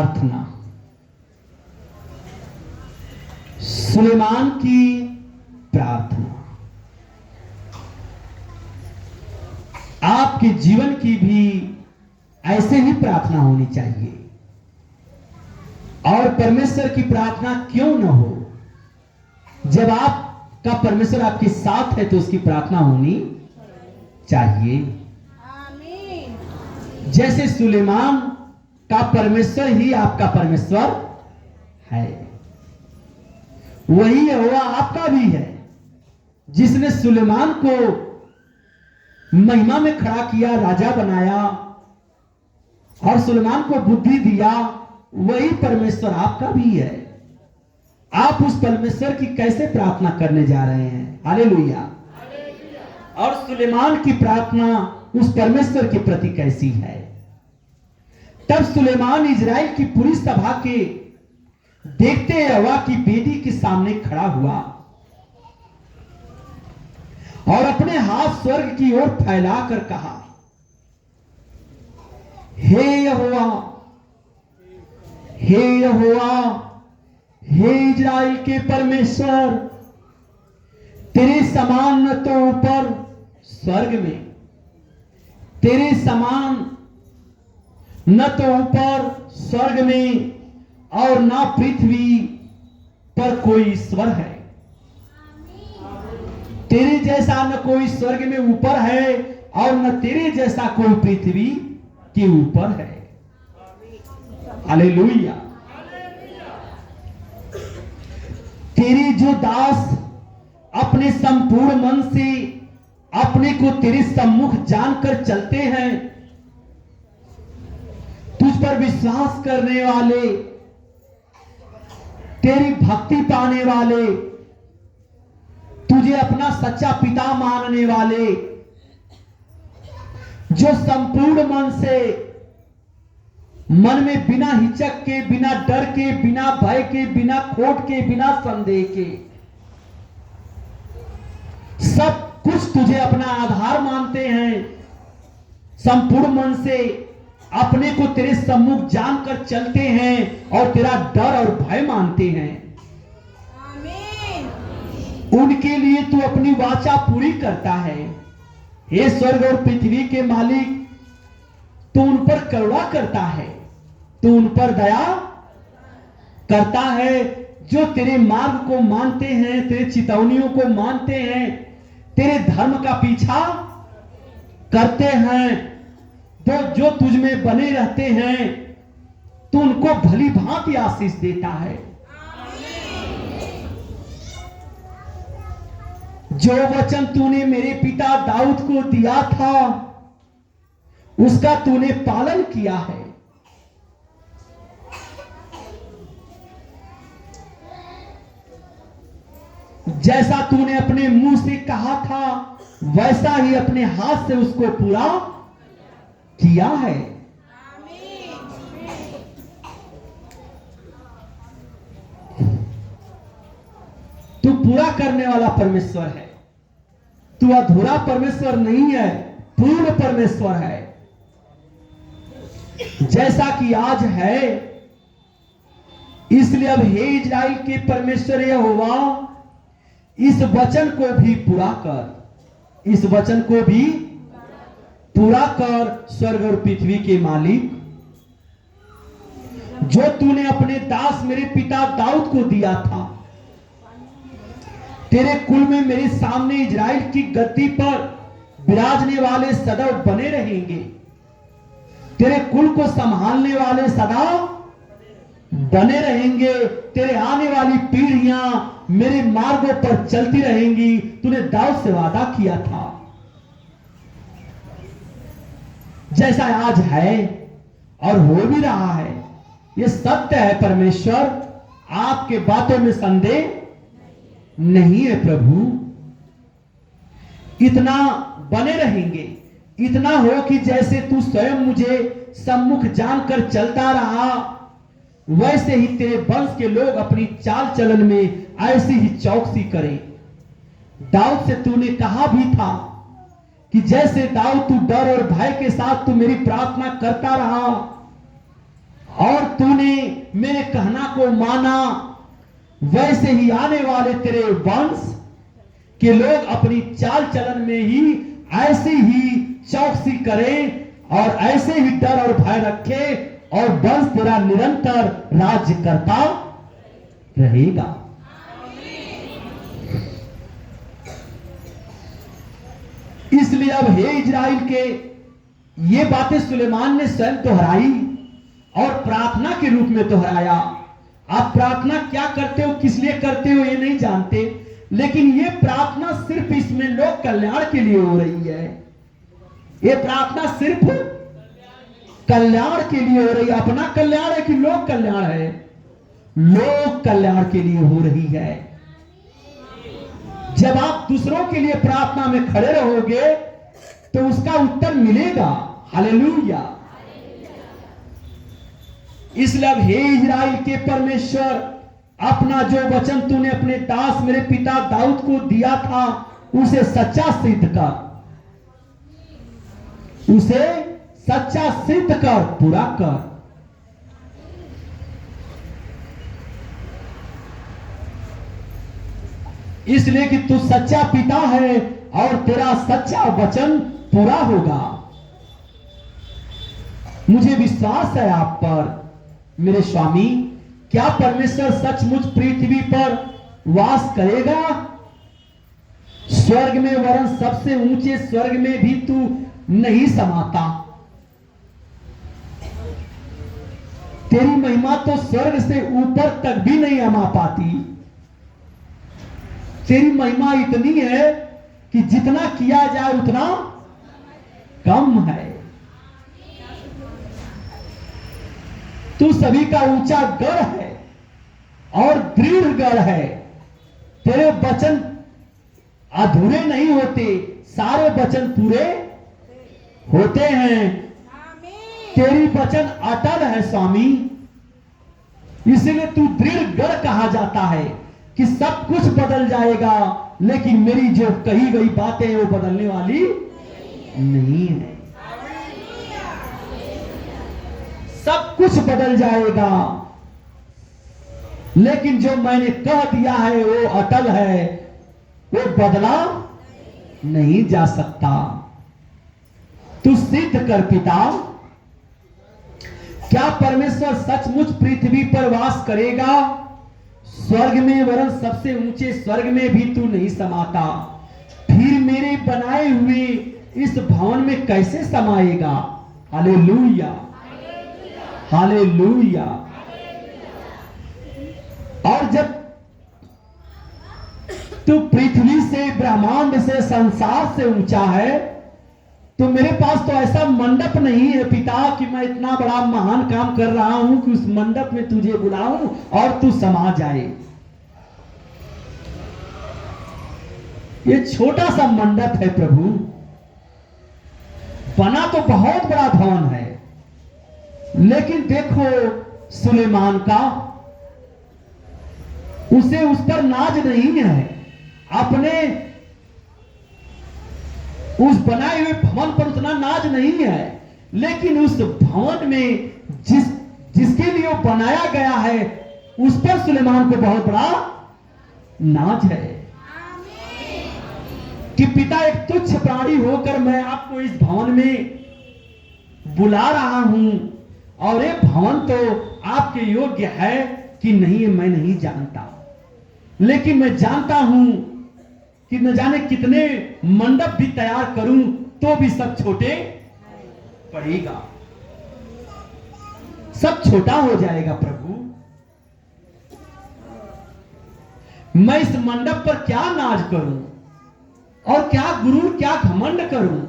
प्रार्थना। सुलेमान की प्रार्थना आपके जीवन की भी ऐसे ही प्रार्थना होनी चाहिए। और परमेश्वर की प्रार्थना क्यों न हो, जब आपका परमेश्वर आपके साथ है तो उसकी प्रार्थना होनी चाहिए। जैसे सुलेमान का परमेश्वर ही आपका परमेश्वर है, वही यहोवा आपका भी है, जिसने सुलेमान को महिमा में खड़ा किया, राजा बनाया और सुलेमान को बुद्धि दिया, वही परमेश्वर आपका भी है। आप उस परमेश्वर की कैसे प्रार्थना करने जा रहे हैं? हालेलुया। और सुलेमान की प्रार्थना उस परमेश्वर के प्रति कैसी है? तब सुलेमान इजराइल की पूरी सभा के देखते यहोवा की वेदी के सामने खड़ा हुआ और अपने हाथ स्वर्ग की ओर फैलाकर कहा, हे यहोवा, हे यहोवा, हे इजराइल के परमेश्वर, तेरे समान न तो ऊपर स्वर्ग में, तेरे समान न तो ऊपर स्वर्ग में और न पृथ्वी पर कोई ईश्वर है। तेरे जैसा न कोई स्वर्ग में ऊपर है और न तेरे जैसा कोई पृथ्वी के ऊपर है। हालेलुया। तेरे जो दास अपने संपूर्ण मन से अपने को तेरे सम्मुख जानकर चलते हैं, तुझ पर विश्वास करने वाले, तेरी भक्ति पाने वाले, तुझे अपना सच्चा पिता मानने वाले, जो संपूर्ण मन से, मन में बिना हिचक के, बिना डर के, बिना भय के, बिना खोट के, बिना संदेह के सब कुछ तुझे अपना आधार मानते हैं, संपूर्ण मन से अपने को तेरे सम्मुख जानकर चलते हैं और तेरा डर और भय मानते हैं, उनके लिए तू अपनी वाचा पूरी करता है। हे स्वर्ग और पृथ्वी के मालिक, तू उन पर करुणा करता है, तू उन पर दया करता है, जो तेरे मार्ग को मानते हैं, तेरे चितौनियों को मानते हैं, तेरे धर्म का पीछा करते हैं, जो तुझ में बने रहते हैं, तू उनको भली भांति आशीष देता है। जो वचन तूने मेरे पिता दाऊद को दिया था, उसका तूने पालन किया है। जैसा तूने अपने मुंह से कहा था, वैसा ही अपने हाथ से उसको पूरा किया है। तू पूरा करने वाला परमेश्वर है, तू अधूरा परमेश्वर नहीं है, पूर्ण परमेश्वर है। जैसा कि आज है, इसलिए अब हे इजराइल के परमेश्वर यहोवा, इस वचन को भी पूरा कर, इस वचन को भी पूरा कर। स्वर्ग और पृथ्वी के मालिक, जो तूने अपने दास मेरे पिता दाऊद को दिया था, तेरे कुल में मेरे सामने इजराइल की गद्दी पर विराजने वाले सदैव बने रहेंगे, तेरे कुल को संभालने वाले सदा बने रहेंगे, तेरे आने वाली पीढ़ियां मेरे मार्गों पर चलती रहेंगी। तूने दाऊद से वादा किया था, जैसा आज है और हो भी रहा है। यह सत्य है परमेश्वर, आपके बातों में संदेह नहीं है प्रभु। इतना बने रहेंगे, इतना हो कि जैसे तू स्वयं मुझे सम्मुख जानकर चलता रहा, वैसे ही तेरे वंश के लोग अपनी चाल चलन में ऐसी ही चौकसी करें। दाऊद से तूने कहा भी था कि जैसे दाऊद तू डर और भय के साथ तू मेरी प्रार्थना करता रहा और तूने मेरे कहना को माना, वैसे ही आने वाले तेरे वंश के लोग अपनी चाल चलन में ही ऐसे ही चौकसी करें और ऐसे ही डर और भय रखे, और वंश तेरा निरंतर राज्य करता रहेगा। इसलिए अब हे इजराइल के, ये बातें सुलेमान ने स्वयं दोहराई और प्रार्थना के रूप में दोहराया। आप प्रार्थना क्या करते हो, किस लिए करते हो, ये नहीं जानते, लेकिन ये प्रार्थना सिर्फ इसमें लोक कल्याण के लिए हो रही है। ये प्रार्थना सिर्फ कल्याण के लिए हो रही है। अपना कल्याण है कि लोक कल्याण है? लोक कल्याण के लिए हो रही है। जब आप दूसरों के लिए प्रार्थना में खड़े रहोगे तो उसका उत्तर मिलेगा। हालेलुया। इसलिए अब हे इजराइल के परमेश्वर, अपना जो वचन तूने अपने दास मेरे पिता दाऊद को दिया था, उसे सच्चा सिद्ध कर, उसे सच्चा सिद्ध कर, पूरा कर। इसलिए कि तू सच्चा पिता है और तेरा सच्चा वचन पूरा होगा। मुझे विश्वास है आप पर मेरे स्वामी। क्या परमेश्वर सचमुच पृथ्वी पर वास करेगा? स्वर्ग में, वरन सबसे ऊंचे स्वर्ग में भी तू नहीं समाता। तेरी महिमा तो स्वर्ग से ऊपर तक भी नहीं आमा पाती। तेरी महिमा इतनी है कि जितना किया जाए उतना कम है। तू सभी का ऊंचा गढ़ है और दृढ़ गढ़ है। तेरे वचन अधूरे नहीं होते, सारे वचन पूरे होते हैं। तेरी वचन अटल है स्वामी। इसीलिए तू दृढ़ गढ़ कहा जाता है कि सब कुछ बदल जाएगा, लेकिन मेरी जो कही गई बातें हैं वो बदलने वाली नहीं है। सब कुछ बदल जाएगा, लेकिन जो मैंने कह दिया है वो अटल है, वो बदला नहीं जा सकता। तू सिद्ध कर पिता। क्या परमेश्वर सचमुच पृथ्वी पर वास करेगा? स्वर्ग में, वरन सबसे ऊंचे स्वर्ग में भी तू नहीं समाता। फिर मेरे बनाए हुए इस भवन में कैसे समाएगा? Hallelujah, hallelujah. और जब तू पृथ्वी से, ब्रह्मांड से, संसार से ऊंचा है, तो मेरे पास तो ऐसा मंडप नहीं है पिता कि मैं इतना बड़ा महान काम कर रहा हूं कि उस मंडप में तुझे बुलाऊं और तू समा जाए। ये छोटा सा मंडप है प्रभु। बना तो बहुत बड़ा भवन है, लेकिन देखो सुलेमान का, उसे उस पर नाज नहीं है। अपने उस बनाए हुए भवन पर उतना नाज नहीं है, लेकिन उस भवन में जिसके लिए वो बनाया गया है, उस पर सुलेमान को बहुत बड़ा नाज है कि पिता, एक तुच्छ प्राणी होकर मैं आपको इस भवन में बुला रहा हूं, और ये भवन तो आपके योग्य है कि नहीं मैं नहीं जानता, लेकिन मैं जानता हूं कि न जाने कितने मंडप भी तैयार करूं तो भी सब छोटे पड़ेगा, सब छोटा हो जाएगा प्रभु। मैं इस मंडप पर क्या नाज करूं और क्या गुरूर, क्या घमंड करूं?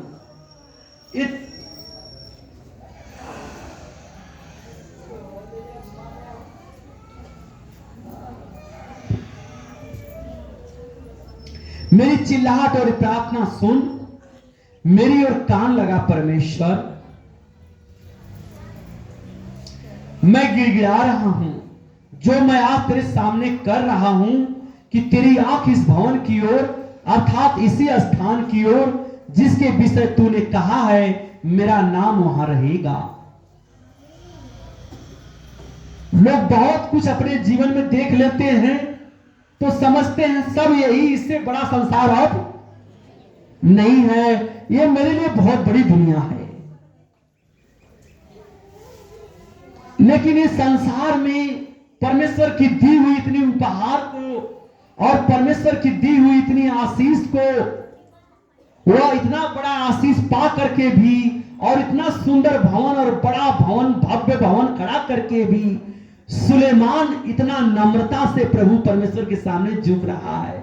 मेरी चिल्लाहट और प्रार्थना सुन, मेरी ओर कान लगा परमेश्वर। मैं गिड़गिड़ा रहा हूं, जो मैं आज तेरे सामने कर रहा हूं, कि तेरी आंख इस भवन की ओर, अर्थात इसी स्थान की ओर जिसके विषय तूने कहा है मेरा नाम वहां रहेगा। लोग बहुत कुछ अपने जीवन में देख लेते हैं तो समझते हैं सब यही, इससे बड़ा संसार अब नहीं है, ये मेरे लिए बहुत बड़ी दुनिया है। लेकिन इस संसार में परमेश्वर की दी हुई इतनी उपहार को और परमेश्वर की दी हुई इतनी आशीष को, वह इतना बड़ा आशीष पा करके भी और इतना सुंदर भवन और बड़ा भवन, भव्य भवन खड़ा करके भी सुलेमान इतना नम्रता से प्रभु परमेश्वर के सामने झुक रहा है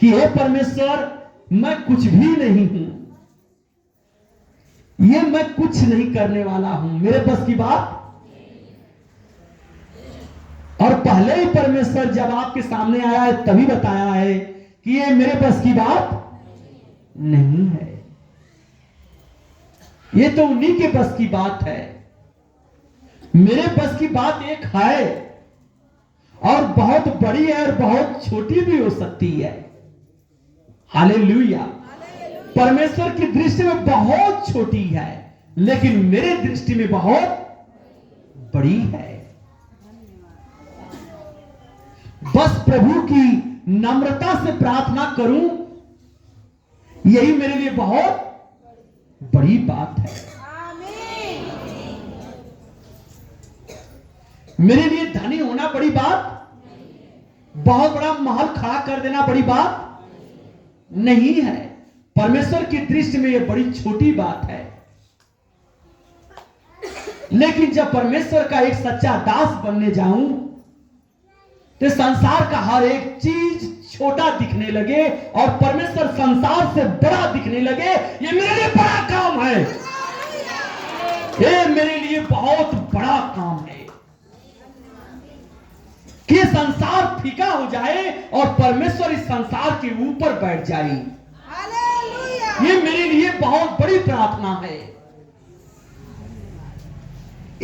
कि हे परमेश्वर, मैं कुछ भी नहीं हूं, ये मैं कुछ नहीं करने वाला हूं, मेरे बस की बात। और पहले ही परमेश्वर जब आपके सामने आया है तभी बताया है कि ये मेरे बस की बात नहीं है, ये तो उन्हीं के बस की बात है। मेरे बस की बात एक है और बहुत बड़ी है और बहुत छोटी भी हो सकती है। हालेलुया। परमेश्वर की दृष्टि में बहुत छोटी है लेकिन मेरे दृष्टि में बहुत बड़ी है। बस प्रभु की नम्रता से प्रार्थना करूं, यही मेरे लिए बहुत बड़ी बात है। मेरे लिए धनी होना बड़ी बात, बहुत बड़ा महल खड़ा कर देना बड़ी बात नहीं है। परमेश्वर की दृष्टि में यह बड़ी छोटी बात है। लेकिन जब परमेश्वर का एक सच्चा दास बनने जाऊं तो संसार का हर एक चीज छोटा दिखने लगे और परमेश्वर संसार से बड़ा दिखने लगे, ये मेरे लिए बड़ा काम है, ये मेरे लिए बहुत बड़ा काम है कि संसार फीका हो जाए और परमेश्वर इस संसार के ऊपर बैठ जाए। ये मेरे लिए बहुत बड़ी प्रार्थना है।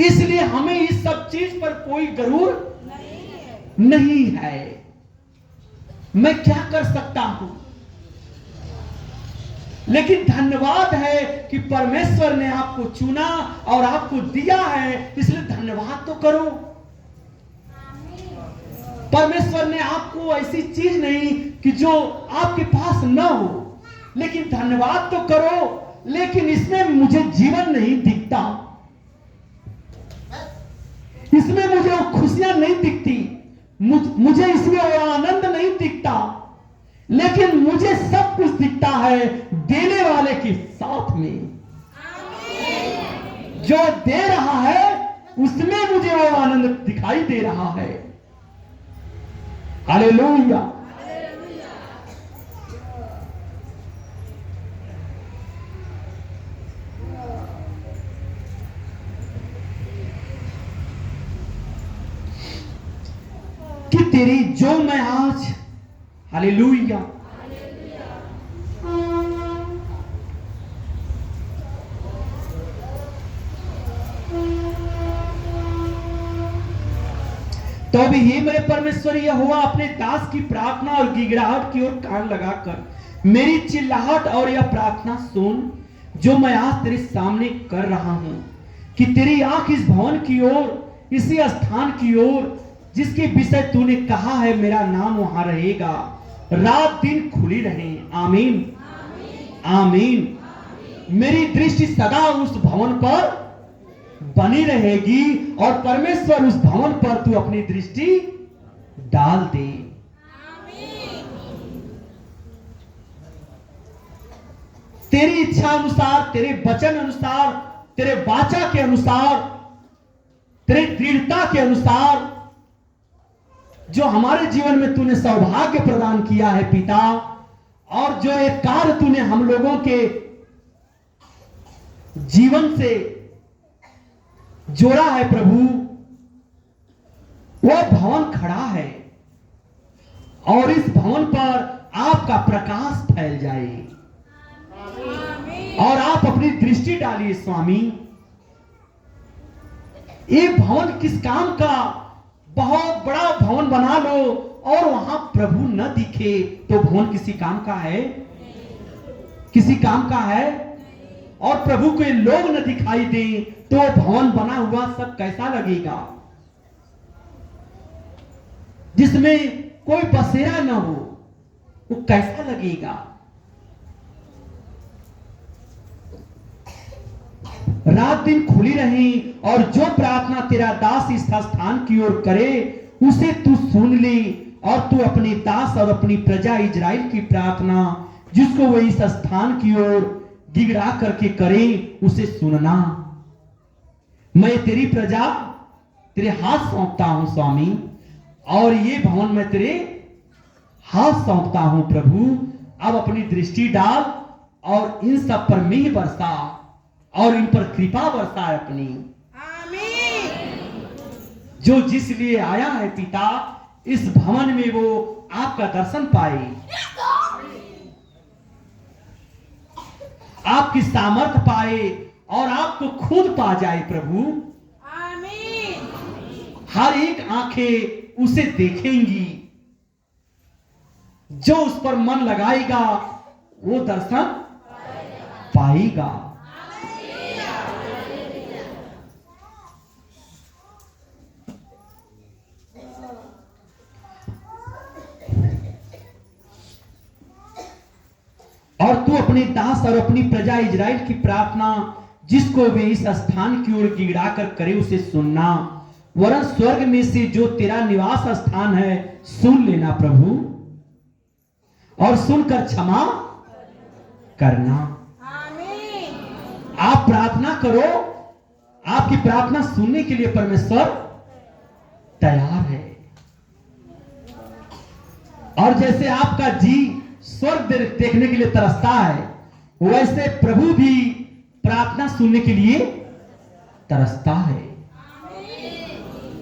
इसलिए हमें इस सब चीज पर कोई गरूर नहीं है। मैं क्या कर सकता हूं, लेकिन धन्यवाद है कि परमेश्वर ने आपको चुना और आपको दिया है, इसलिए धन्यवाद तो करो। परमेश्वर ने आपको ऐसी चीज नहीं कि जो आपके पास ना हो, लेकिन धन्यवाद तो करो। लेकिन इसमें मुझे जीवन नहीं दिखता, इसमें मुझे वो खुशियां नहीं दिखती, मुझे इसमें वो आनंद नहीं दिखता, लेकिन मुझे सब कुछ दिखता है देने वाले के साथ में। जो दे रहा है उसमें मुझे वो आनंद दिखाई दे रहा है। हालेलुया। कि तेरी जो मैं आज, हालेलुया, तो अभी ये मेरे परमेश्वर यहोवा अपने दास की प्रार्थना और गिड़गिड़ाहट की ओर कान लगाकर मेरी चिल्लाहट और यह प्रार्थना सुन जो मैं आज तेरे सामने कर रहा हूं, कि तेरी आंख इस भवन की ओर, इसी स्थान की ओर जिसके विषय तूने कहा है मेरा नाम वहां रहेगा, रात दिन खुली रहे। आमीन, आमीन। मेरी दृष्टि सदा उस भवन पर बनी रहेगी और परमेश्वर उस भवन पर तू अपनी दृष्टि डाल दे। तेरी इच्छा अनुसार, तेरे वचन अनुसार, तेरे वाचा के अनुसार, तेरी दृढ़ता के अनुसार जो हमारे जीवन में तूने सौभाग्य प्रदान किया है पिता, और जो एक कार्य तूने हम लोगों के जीवन से जोड़ा है प्रभु, वह भवन खड़ा है और इस भवन पर आपका प्रकाश फैल जाए और आप अपनी दृष्टि डालिए स्वामी। ये भवन किस काम का, बहुत बड़ा भवन बना लो और वहां प्रभु न दिखे तो भवन किसी काम का है? किसी काम का है? और प्रभु के लोग न दिखाई दें तो भवन बना हुआ सब कैसा लगेगा, जिसमें कोई बसेरा न हो वो कैसा लगेगा। रात दिन खुली रही और जो प्रार्थना तेरा दास इस स्थान की ओर करे उसे तू सुन ले, और तू अपनी दास और अपनी प्रजा इजराइल की प्रार्थना जिसको वो इस स्थान की ओर गिगड़ा करके करे उसे सुनना। मैं तेरी प्रजा तेरे हाथ सौंपता हूं स्वामी, और ये भवन मैं तेरे हाथ सौंपता हूं प्रभु। अब अपनी दृष्टि डाल और इन सब पर मेह बरसा और इन पर कृपा बरसा अपनी। आमीन। जो जिस लिए आया है पिता, इस भवन में वो आपका दर्शन पाए, आपकी सामर्थ पाए और आपको खुद पा जाए प्रभु। आमीन। हर एक आंखें उसे देखेंगी, जो उस पर मन लगाएगा वो दर्शन पाएगा। और तू अपने दास और अपनी प्रजा इजराइल की प्रार्थना जिसको वे इस स्थान की ओर गिगड़ा कर करे उसे सुनना, वरन स्वर्ग में से जो तेरा निवास स्थान है सुन लेना प्रभु, और सुनकर क्षमा करना। आमीन। आप प्रार्थना करो, आपकी प्रार्थना सुनने के लिए परमेश्वर तैयार है। और जैसे आपका जी स्वर्ग देखने के लिए तरसता है, वैसे प्रभु भी प्रार्थना सुनने के लिए तरसता है।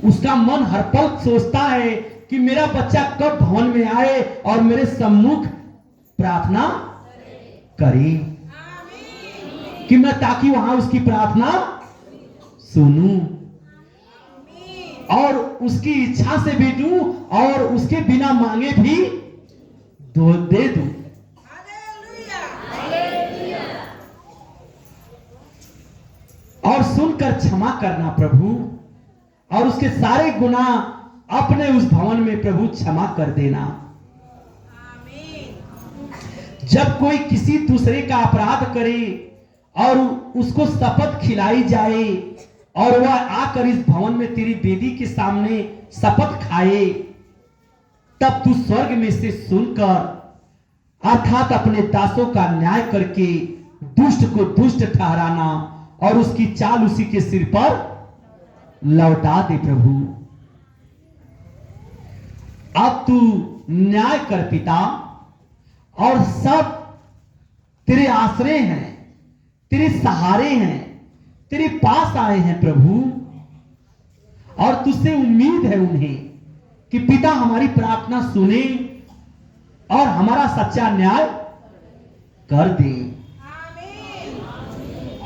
उसका मन हर पल सोचता है कि मेरा बच्चा कब भवन में आए और मेरे सम्मुख प्रार्थना करे, कि मैं ताकि वहां उसकी प्रार्थना सुनूं और उसकी इच्छा से भी दूं और उसके बिना मांगे भी दे दूं। और सुनकर क्षमा करना प्रभु, और उसके सारे गुनाह अपने उस भवन में प्रभु क्षमा कर देना। जब कोई किसी दूसरे का अपराध करे और उसको शपथ खिलाई जाए और वह आकर इस भवन में तेरी वेदी के सामने शपथ खाए, तब तू स्वर्ग में से सुनकर अर्थात अपने दासों का न्याय करके दुष्ट को दुष्ट ठहराना और उसकी चाल उसी के सिर पर लौटा दे प्रभु। अब तू न्याय कर पिता, और सब तेरे आश्रय हैं, तेरे सहारे हैं, तेरे पास आए हैं प्रभु, और तुझसे उम्मीद है उन्हें कि पिता हमारी प्रार्थना सुने और हमारा सच्चा न्याय कर दे,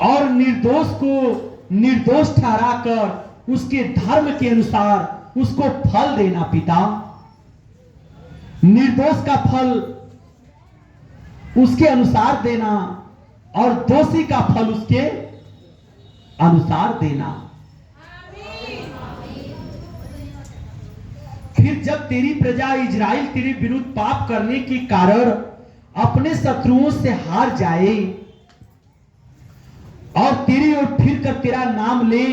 और निर्दोष को निर्दोष ठहराकर उसके धर्म के अनुसार उसको फल देना पिता। निर्दोष का फल उसके अनुसार देना और दोषी का फल उसके अनुसार देना। फिर जब तेरी प्रजा इजराइल तेरे विरुद्ध पाप करने के कारण अपने शत्रुओं से हार जाए और तेरी ओर फिर कर तेरा नाम ले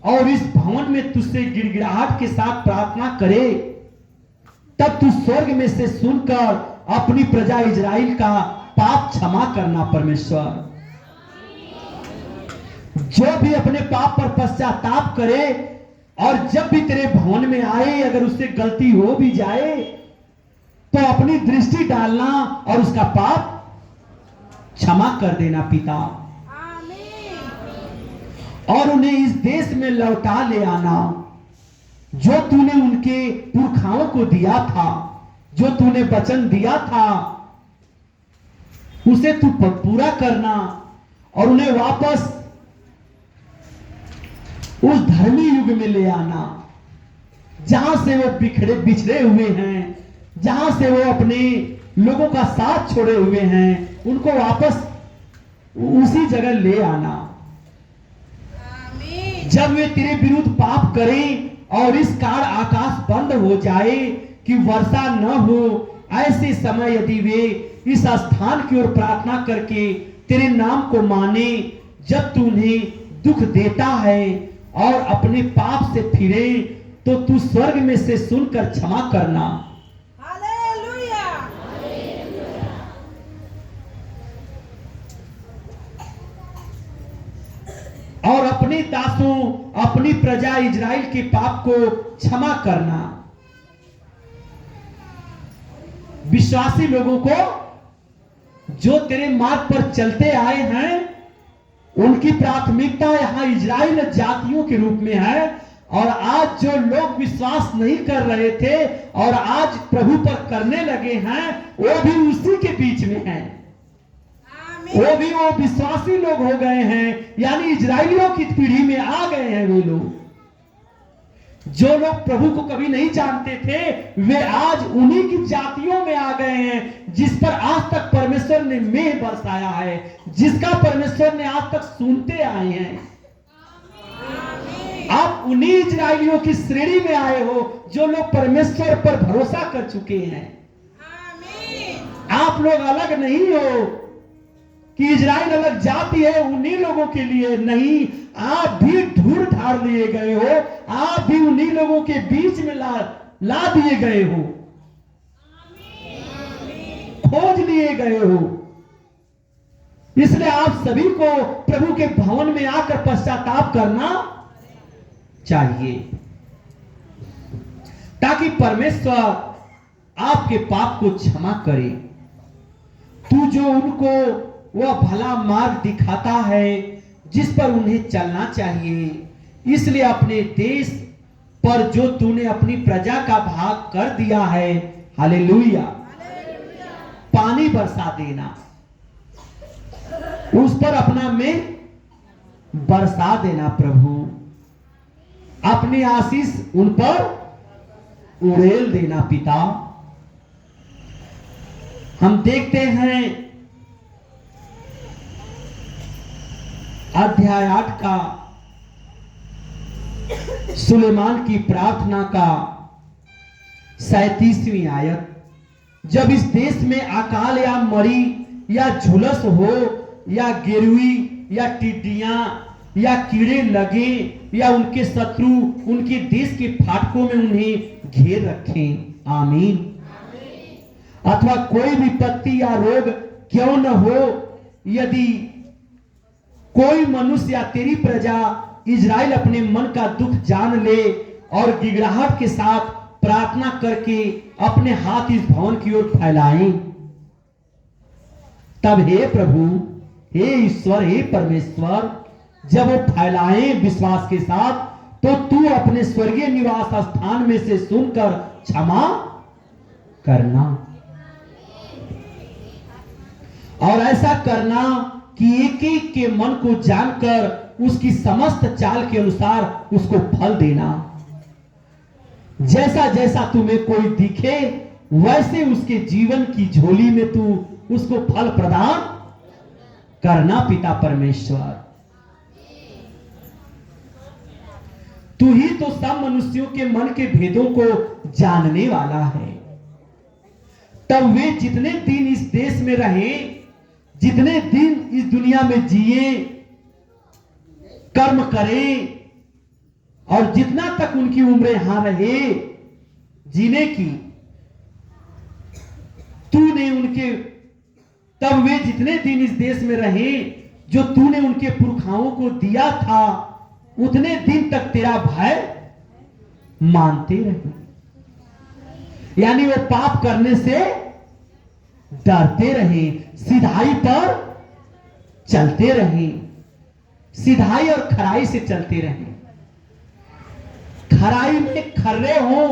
और इस भवन में तुझसे गिड़गिड़ाहट के साथ प्रार्थना करे, तब तू स्वर्ग में से सुनकर अपनी प्रजा इजराइल का पाप क्षमा करना परमेश्वर। जो भी अपने पाप पर पश्चाताप करे और जब भी तेरे भवन में आए, अगर उससे गलती हो भी जाए तो अपनी दृष्टि डालना और उसका पाप क्षमा कर देना पिता, और उन्हें इस देश में लौटा ले आना जो तूने उनके पुरखाओं को दिया था, जो तूने वचन दिया था उसे तू पूरा करना और उन्हें वापस उस धर्मी युग में ले आना जहां से वो बिछड़े हुए हैं, जहां से वो अपने लोगों का साथ छोड़े हुए हैं, उनको वापस उसी जगह ले आना। जब वे तेरे विरुद्ध पाप करें और इस कारण आकाश बंद हो जाए कि वर्षा न हो, ऐसे समय यदि वे इस स्थान की ओर प्रार्थना करके तेरे नाम को माने, जब तू उन्हें दुख देता है और अपने पाप से फिरे, तो तू स्वर्ग में से सुनकर क्षमा करना। हालेलुया। और अपने दासों, अपनी प्रजा इजराइल के पाप को क्षमा करना। विश्वासी लोगों को जो तेरे मार्ग पर चलते आए हैं, उनकी प्राथमिकता यहां इजराइल जातियों के रूप में है। और आज जो लोग विश्वास नहीं कर रहे थे और आज प्रभु पर करने लगे हैं, वो भी उसी के बीच में हैं। वो भी वो विश्वासी लोग हो गए हैं, यानी इजराइलियों की पीढ़ी में आ गए हैं। वे लोग जो लोग प्रभु को कभी नहीं जानते थे, वे आज उन्हीं की जातियों में आ गए हैं, जिस पर आज तक परमेश्वर ने मेघ बरसाया है, जिसका परमेश्वर ने आज तक सुनते आए हैं। आप उन्हीं इजराइलियों की श्रेणी में आए हो जो लोग परमेश्वर पर भरोसा कर चुके हैं। आप लोग अलग नहीं हो कि इजराइल अलग जाति है, उन्हीं लोगों के लिए नहीं, आप भी ढूंढ ढाड़ लिए गए हो, आप भी उन्हीं लोगों के बीच में ला दिए गए हो, खोज लिए गए हो। इसलिए आप सभी को प्रभु के भवन में आकर पश्चाताप करना चाहिए, ताकि परमेश्वर आपके पाप को क्षमा करे। तू जो उनको वह भला मार्ग दिखाता है जिस पर उन्हें चलना चाहिए, इसलिए अपने देश पर जो तूने अपनी प्रजा का भाग कर दिया है, हालेलुया, पानी बरसा देना, उस पर अपना मेघ बरसा देना। प्रभु अपनी आशीष उन पर उड़ेल देना। पिता, हम देखते हैं अध्याय 8 का सुलेमान की प्रार्थना का 37वीं आयत, जब इस देश में अकाल या मरी या झुलस हो या गिरवी या टिड्डियां या कीड़े लगे या उनके शत्रु उनके देश के फाटकों में उन्हें घेर रखें, आमीन। अथवा कोई विपत्ति या रोग क्यों न हो, यदि कोई मनुष्य या तेरी प्रजा इजराइल अपने मन का दुख जान ले और गिड़गिड़ाहट के साथ प्रार्थना करके अपने हाथ इस भवन की ओर फैलाएं, तब हे प्रभु, हे ईश्वर, हे परमेश्वर, जब वो फैलाएं विश्वास के साथ, तो तू अपने स्वर्गीय निवास स्थान में से सुनकर क्षमा करना। और ऐसा करना कि एक एक के मन को जानकर उसकी समस्त चाल के अनुसार उसको फल देना। जैसा जैसा तुम्हें कोई दिखे, वैसे उसके जीवन की झोली में तू उसको फल प्रदान करना। पिता परमेश्वर, तू ही तो सब मनुष्यों के मन के भेदों को जानने वाला है। तब वे जितने दिन इस देश में रहे, जितने दिन इस दुनिया में जिए, कर्म करें, और जितना तक उनकी उम्र यहां रहे जीने की, तूने उनके, तब वे जितने दिन इस देश में रहे जो तूने उनके पुरखाओं को दिया था, उतने दिन तक तेरा भय मानते रहे। यानी वो पाप करने से डरते रहे, सिधाई पर चलते रहे, सिधाई और खराई से चलते रहे। खराई में खर्रे हो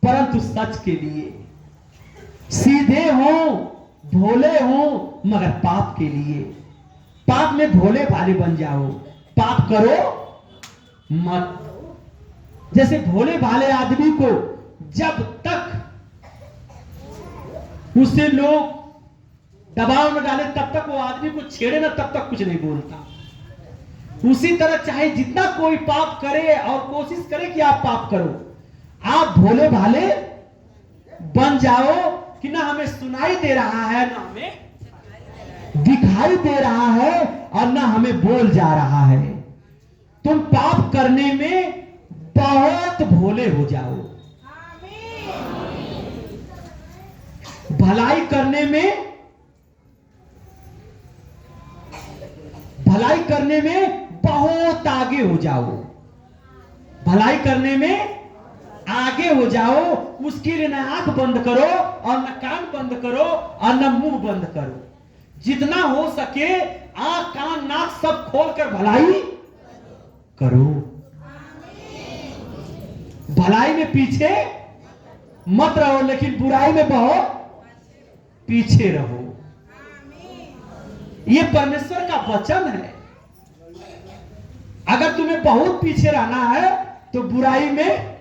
परंतु सच के लिए, सीधे हो, भोले हो मगर पाप के लिए। पाप में भोले भाले बन जाओ, पाप करो मत। जैसे भोले भाले आदमी को जब तक उससे लोग दबाव में डाले तब तक वो आदमी को छेड़े ना तब तक कुछ नहीं बोलता। उसी तरह चाहे जितना कोई पाप करे और कोशिश करे कि आप पाप करो, आप भोले भाले बन जाओ कि ना हमें सुनाई दे रहा है, ना हमें दिखाई दे रहा है और ना हमें बोल जा रहा है। तुम पाप करने में बहुत भोले हो जाओ, भलाई करने में बहुत आगे हो जाओ, भलाई करने में आगे हो जाओ। उसके लिए ना आंख बंद करो और ना कान बंद करो और ना मुंह बंद करो। जितना हो सके आंख कान नाक सब खोलकर भलाई करो। भलाई में पीछे मत रहो, लेकिन बुराई में बहुत पीछे रहो। यह परमेश्वर का वचन है। अगर तुम्हें बहुत पीछे रहना है तो बुराई में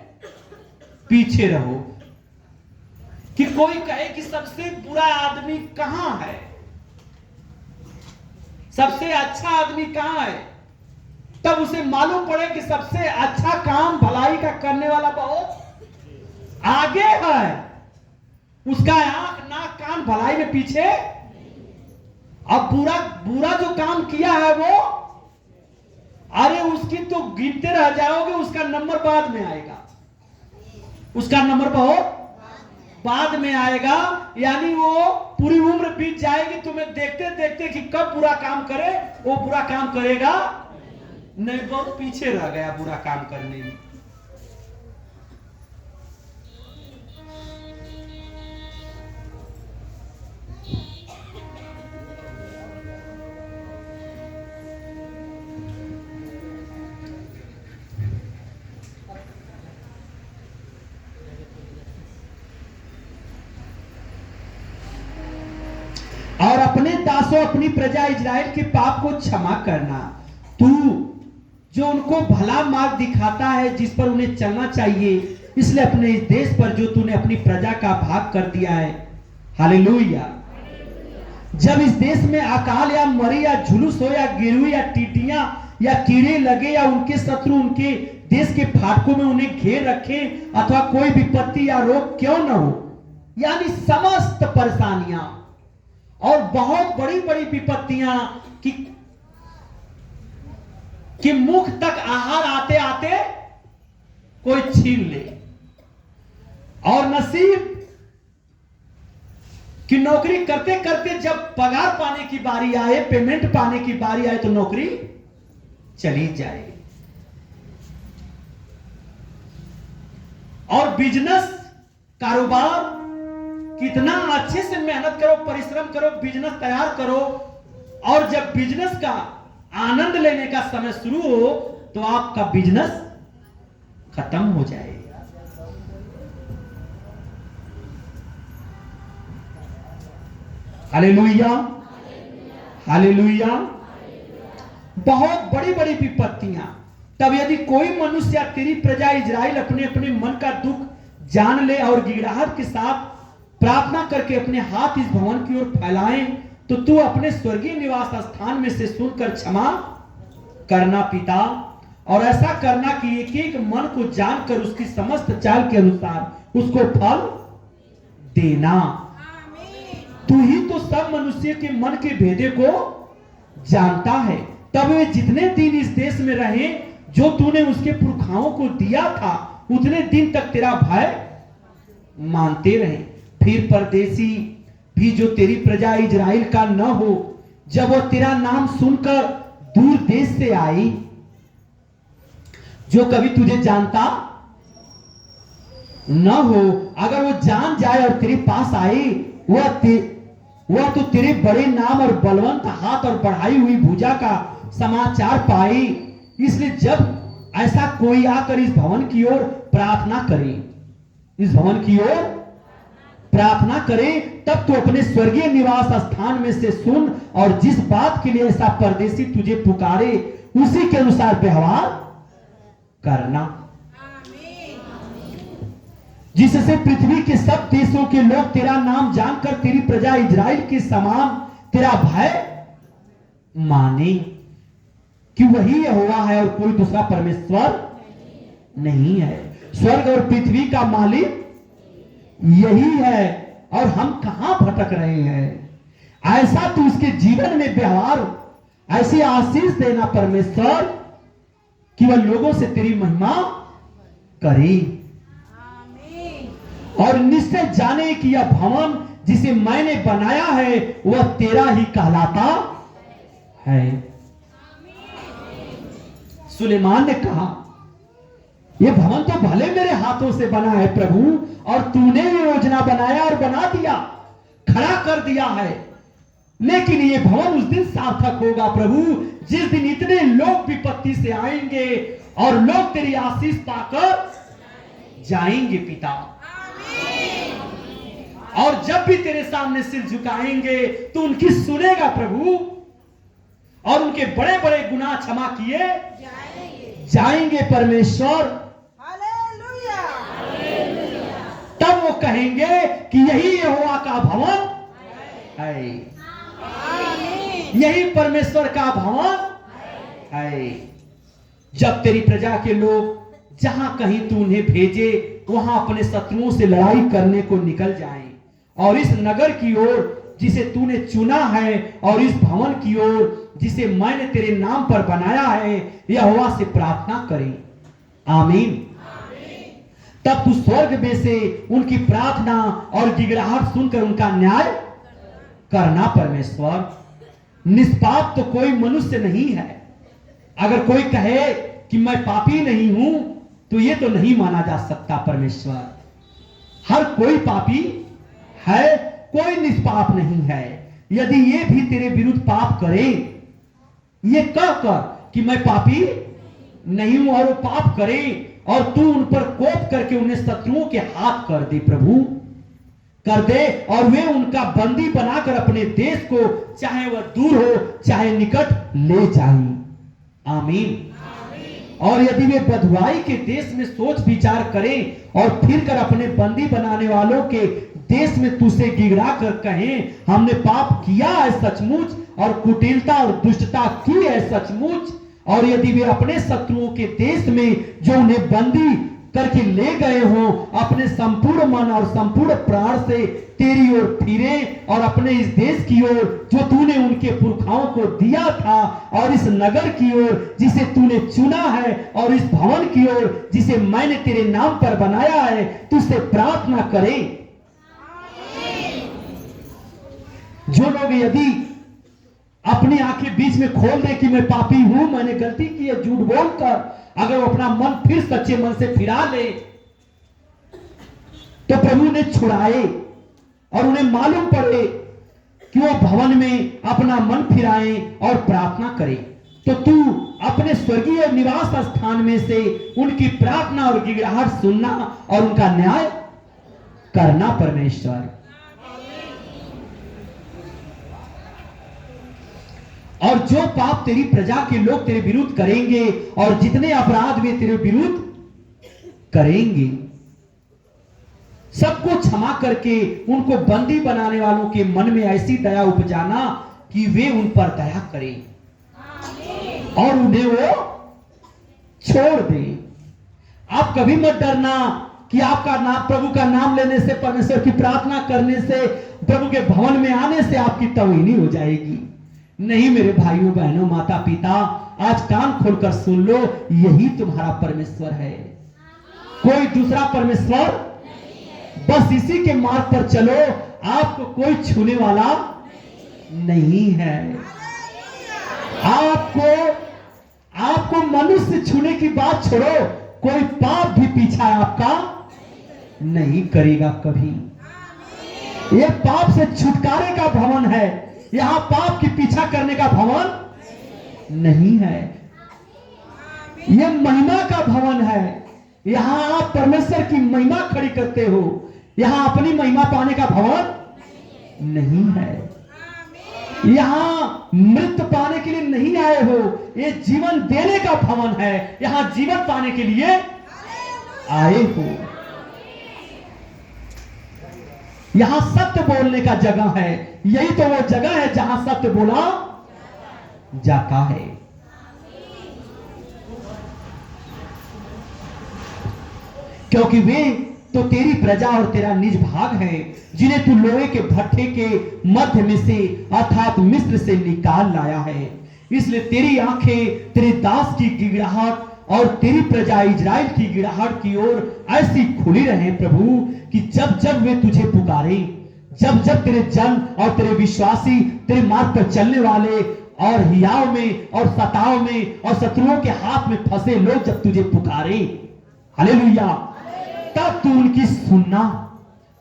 पीछे रहो। कि कोई कहे कि सबसे बुरा आदमी कहां है, सबसे अच्छा आदमी कहां है, तब उसे मालूम पड़े कि सबसे अच्छा काम भलाई का करने वाला बहुत आगे है। उसका आंख नाक कान भलाई में पीछे। अब बुरा जो काम किया है वो, अरे उसकी तो गिनते रह जाओगे, उसका नंबर बाद में आएगा, उसका नंबर बहुत बाद में आएगा। यानी वो पूरी उम्र बीत जाएगी तुम्हें देखते देखते कि कब बुरा काम करे, वो बुरा काम करेगा नहीं, बहुत पीछे रह गया बुरा काम करने में। और अपने दासों अपनी प्रजा इजराइल के पाप को क्षमा करना। तू जो उनको भला मार्ग दिखाता है जिस पर उन्हें चलना चाहिए, इसलिए अपने इस देश पर जो तूने अपनी प्रजा का भाग कर दिया है। हालेलुया। जब इस देश में अकाल या मरी या झुलूस हो या गिरवी या टीटियां या कीड़े लगे या उनके शत्रु उनके देश के फाटकों में उन्हें घेर रखे, अथवा कोई विपत्ति या रोग क्यों न हो, यानी समस्त परेशानियां और बहुत बड़ी बड़ी विपत्तियां कि मुख तक आहार आते आते कोई छीन ले, और नसीब कि नौकरी करते करते जब पगार पाने की बारी आए, पेमेंट पाने की बारी आए तो नौकरी चली जाए। और बिजनेस कारोबार कितना अच्छे से मेहनत करो, परिश्रम करो, बिजनेस तैयार करो, और जब बिजनेस का आनंद लेने का समय शुरू हो तो आपका बिजनेस खत्म हो जाए। Hallelujah, hallelujah. बहुत बड़ी बड़ी विपत्तियां। तब यदि कोई मनुष्य या तेरी प्रजा इजराइल अपने अपने मन का दुख जान ले और गिड़गिड़ाहट के साथ प्रार्थना करके अपने हाथ इस भवन की ओर फैलाएं, तो तू अपने स्वर्गीय निवास स्थान में से सुनकर क्षमा करना पिता, और ऐसा करना कि एक एक मन को जानकर उसकी समस्त चाल के अनुसार उसको फल देना। तू ही तो सब मनुष्य के मन के भेदे को जानता है। तब वे जितने दिन इस देश में रहे जो तूने उसके पुरखाओं को दिया था, उतने दिन तक तेरा भय मानते रहे। फिर परदेसी भी जो तेरी प्रजा इजराइल का न हो, जब वो तेरा नाम सुनकर दूर देश से आई, जो कभी तुझे जानता न हो, अगर वो जान जाए और तेरे पास आई, वह तो तेरे बड़े नाम और बलवंत हाथ और बढ़ाई हुई भुजा का समाचार पाई। इसलिए जब ऐसा कोई आकर इस भवन की ओर प्रार्थना करे, इस भवन की ओर प्रार्थना करे, तब तो अपने स्वर्गीय निवास स्थान में से सुन, और जिस बात के लिए ऐसा परदेसी तुझे पुकारे उसी के अनुसार व्यवहार करना, जिससे पृथ्वी के सब देशों के लोग तेरा नाम जानकर तेरी प्रजा इजराइल के समान तेरा भय माने कि वही यहोवा है और कोई दूसरा परमेश्वर नहीं है। स्वर्ग और पृथ्वी का मालिक यही है और हम कहां भटक रहे हैं। ऐसा तू उसके जीवन में व्यवहार, ऐसी आशीष देना परमेश्वर कि वह लोगों से तेरी महिमा करे और निश्चय जाने कि यह भवन जिसे मैंने बनाया है वह तेरा ही कहलाता है। सुलेमान ने कहा, यह भवन तो भले मेरे हाथों से बना है प्रभु, और तूने ये योजना बनाया और बना दिया, खड़ा कर दिया है, लेकिन ये भवन उस दिन सार्थक होगा प्रभु जिस दिन इतने लोग विपत्ति से आएंगे और लोग तेरी आशीष पाकर जाएंगे पिता। और जब भी तेरे सामने सिर झुकाएंगे तो उनकी सुनेगा प्रभु, और उनके बड़े बड़े गुनाह क्षमा किए जाएंगे परमेश्वर। हालेलुया। तब वो कहेंगे कि यही यहोवा का भवन है, यही परमेश्वर का भवन है। जब तेरी प्रजा के लोग जहां कहीं तू उन्हें भेजे वहां अपने शत्रुओं से लड़ाई करने को निकल जाएं और इस नगर की ओर जिसे तूने चुना है और इस भवन की ओर जिसे मैंने तेरे नाम पर बनाया है यहोवा से प्रार्थना करें। आमीन। तब तू स्वर्ग में से उनकी प्रार्थना और गिड़गिड़ाहट सुनकर उनका न्याय करना परमेश्वर। निष्पाप तो कोई मनुष्य नहीं है। अगर कोई कहे कि मैं पापी नहीं हूं तो ये तो नहीं माना जा सकता परमेश्वर। हर कोई पापी है, कोई निष्पाप नहीं है। यदि ये भी तेरे विरुद्ध पाप करे, ये कहकर कि मैं पापी नहीं हूं, और वो पाप करे और तू उन पर कोप करके उन्हें शत्रुओं के हाथ कर दे प्रभु, कर दे, और वे उनका बंदी बनाकर अपने देश को चाहे वह दूर हो चाहे निकट ले जाएं। आमीन। और यदि वे बधुआई के देश में सोच विचार करें और फिर कर अपने बंदी बनाने वालों के देश में तुझसे गिड़गिड़ा कर कहें हमने पाप किया है सचमुच और कुटिलता और दुष्टता की है सचमुच, और यदि वे अपने शत्रुओं के देश में जो उन्हें बंदी करके ले गए हों अपने संपूर्ण मन और संपूर्ण प्राण से तेरी ओर फिरे और अपने इस देश की ओर जो तूने उनके पुरखाओं को दिया था और इस नगर की ओर जिसे तूने चुना है और इस भवन की ओर जिसे मैंने तेरे नाम पर बनाया है तुझसे प्रार्थना करें। जो लोग यदि अपनी आंखें बीच में खोल दे कि मैं पापी हूं, मैंने गलती की है, झूठ बोलकर अगर वो अपना मन फिर सच्चे मन से फिरा ले तो प्रभु ने छुड़ाए और उन्हें मालूम पड़े कि वो भवन में अपना मन फिराए और प्रार्थना करे, तो तू अपने स्वर्गीय निवास स्थान में से उनकी प्रार्थना और गिड़गिड़ाहट सुनना और उनका न्याय करना परमेश्वर। और जो पाप तेरी प्रजा के लोग तेरे विरुद्ध करेंगे और जितने अपराध वे तेरे विरुद्ध करेंगे सबको क्षमा करके उनको बंदी बनाने वालों के मन में ऐसी दया उपजाना कि वे उन पर दया करें और उन्हें वो छोड़ दें। आप कभी मत डरना कि आपका नाम, प्रभु का नाम लेने से, परमेश्वर की प्रार्थना करने से, प्रभु के भवन में आने से आपकी तौहीनी हो जाएगी। नहीं मेरे भाइयों बहनों माता पिता, आज कान खोलकर सुन लो, यही तुम्हारा परमेश्वर है, कोई दूसरा परमेश्वर। बस इसी के मार्ग पर चलो, आपको कोई छूने वाला नहीं है। आपको मनुष्य छूने की बात छोड़ो, कोई पाप भी पीछा आपका नहीं करेगा कभी। यह पाप से छुटकारे का भवन है, यहां पाप की पीछा करने का भवन नहीं है। यह महिमा का भवन है, यहां आप परमेश्वर की महिमा खड़ी करते हो, यहां अपनी महिमा पाने का भवन नहीं है। यहां मृत्यु पाने के लिए नहीं आए हो, यह जीवन देने का भवन है, यहां जीवन पाने के लिए आए हो। यहां सत्य बोलने का जगह है। यही तो वो जगह है जहां सत्य बोला जाता है। क्योंकि वे तो तेरी प्रजा और तेरा निज भाग है, जिन्हें तू लोहे के भट्ठे के मध्य में से अर्थात मिस्र से निकाल लाया है। इसलिए तेरी आंखें तेरे दास की गिड़गिड़ाहट और तेरी प्रजा इजराइल की गिड़गिड़ाहट की ओर ऐसी खुली रहे प्रभु, कि जब जब वे तुझे पुकारे, जब जब तेरे जन और तेरे विश्वासी तेरे मार्ग पर चलने वाले और हियाव में और सताव में और शत्रुओं के हाथ में फंसे लोग जब तुझे पुकारे, हालेलुया, तब तू उनकी सुनना,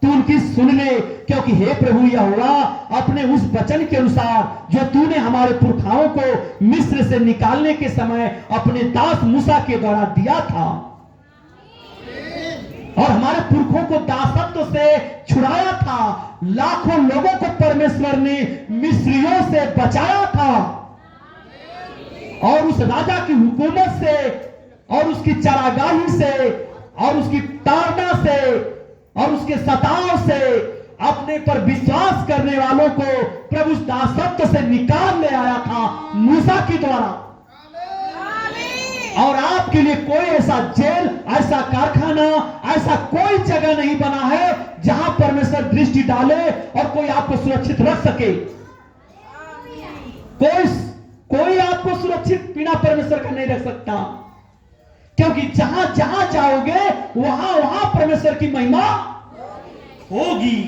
तू उनकी सुन ले। क्योंकि हे प्रभु यहोवा, अपने उस वचन के अनुसार जो तूने हमारे पुरखाओं को मिस्र से निकालने के समय अपने दास मूसा के द्वारा दिया था, और हमारे पुरखों को दासत्व से छुड़ाया था, लाखों लोगों को परमेश्वर ने मिस्रियों से बचाया था, और उस राजा की हुकूमत से और उसकी चारागाही से और उसकी ताड़ना से और उसके सताव से अपने पर विश्वास करने वालों को प्रभु दासत्व से निकाल ले आया था मूसा के द्वारा। और आपके लिए कोई ऐसा जेल, ऐसा कारखाना, ऐसा कोई जगह नहीं बना है जहां परमेश्वर दृष्टि डाले और कोई आपको सुरक्षित रख सके। कोई आपको सुरक्षित बिना परमेश्वर का नहीं रख सकता, क्योंकि जहां जहां जाओगे वहां वहां परमेश्वर की महिमा होगी।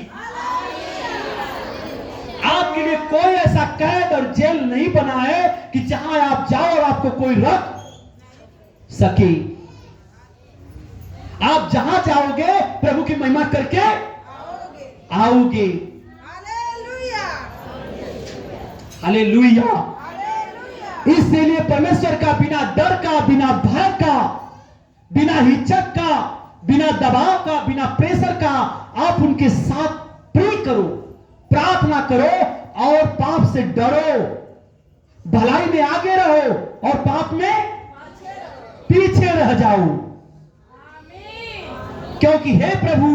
आपके लिए कोई ऐसा कैद और जेल नहीं बना है कि जहां आप जाओ और आपको कोई रख सके। आप जहां जाओगे प्रभु की महिमा करके आओगे। हालेलुया। इसलिए परमेश्वर का बिना डर का, बिना भय का, बिना हिचक का, बिना दबाव का, बिना प्रेशर का आप उनके साथ प्रे करो, प्रार्थना करो और पाप से डरो। भलाई में आगे रहो और पाप में पीछे रह जाओ। क्योंकि हे प्रभु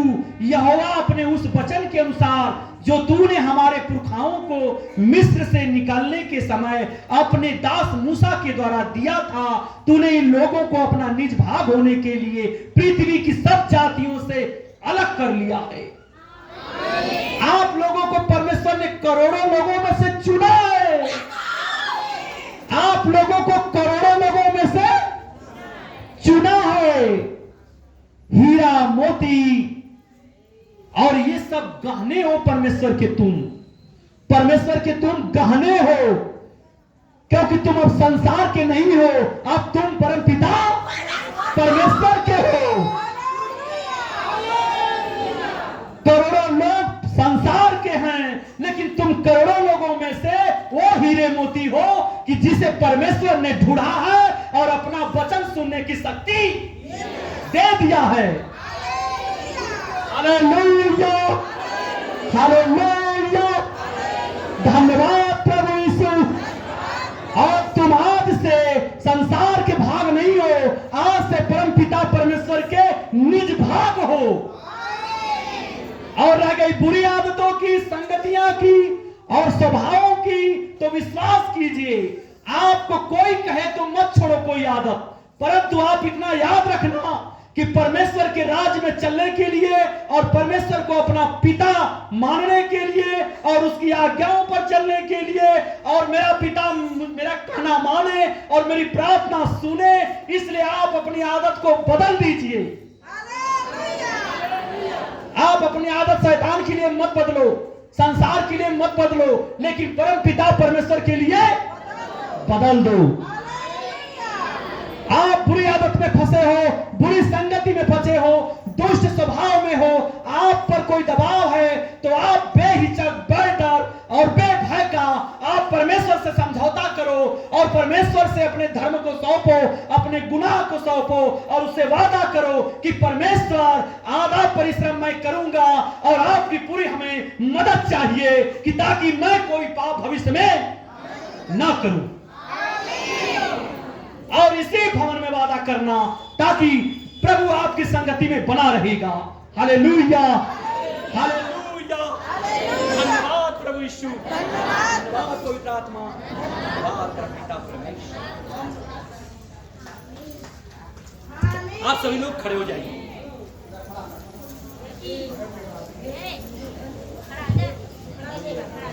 यहोवा, अपने उस वचन के अनुसार जो तूने हमारे पुरखाओं को मिस्र से निकालने के समय अपने दास मूसा के द्वारा दिया था, तूने इन लोगों को अपना निज भाग होने के लिए पृथ्वी की सब जातियों से अलग कर लिया है। आप लोगों को परमेश्वर ने करोड़ों लोगों में से चुना है। आप लोगों को करोड़ों लोगों में से चुना है। हीरा मोती और ये सब गहने हो परमेश्वर के, तुम गहने हो, क्योंकि तुम अब संसार के नहीं हो, अब तुम परमपिता परमेश्वर के हो। करोड़ों लोग संसार के हैं, लेकिन तुम करोड़ों लोगों में से वो हीरे मोती हो कि जिसे परमेश्वर ने ढूंढा है और अपना वचन सुनने की शक्ति दे दिया है। हालेलुया, हालेलुया, धन्यवाद प्रभु यीशु। और तुम आज से संसार के भाग नहीं हो, आज से परमपिता परमेश्वर के निज भाग हो। और रह गई बुरी आदतों की, संगतियां की और स्वभावों की, तो विश्वास कीजिए, आपको कोई कहे तो मत छोड़ो कोई आदत, परंतु आप इतना याद रखना कि परमेश्वर के राज्य में चलने के लिए और परमेश्वर को अपना पिता मानने के लिए और उसकी आज्ञाओं पर चलने के लिए और मेरा पिता मेरा कहना माने और मेरी प्रार्थना सुने, इसलिए आप अपनी आदत को बदल दीजिए। आप अपनी आदत शैतान के लिए मत बदलो, संसार के लिए मत बदलो, लेकिन परम पिता परमेश्वर के लिए बदल दो। आप बुरी आदत में फंसे हो, बुरी संगति में फंसे हो, दुष्ट स्वभाव में हो, आप पर कोई दबाव है, तो आप बेहिचक, बेडर और बेभय का आप परमेश्वर से समझौता करो और परमेश्वर से अपने धर्म को सौंपो, अपने गुनाह को सौंपो और उससे वादा करो कि परमेश्वर आधा परिश्रम मैं करूंगा और आपकी पूरी हमें मदद चाहिए कि ताकि मैं कोई पाप भविष्य में ना करूं। और इसी भवन में वादा करना ताकि प्रभु आपकी संगति में बना रहेगा। Hallelujah, hallelujah. यीशु, धन्यवाद धन्यवाद पवित्र आत्मा, धन्यवाद तेरा पिता परमेश्वर। आमीन। आप सभी लोग खड़े हो जाइए। खड़ा हो जा।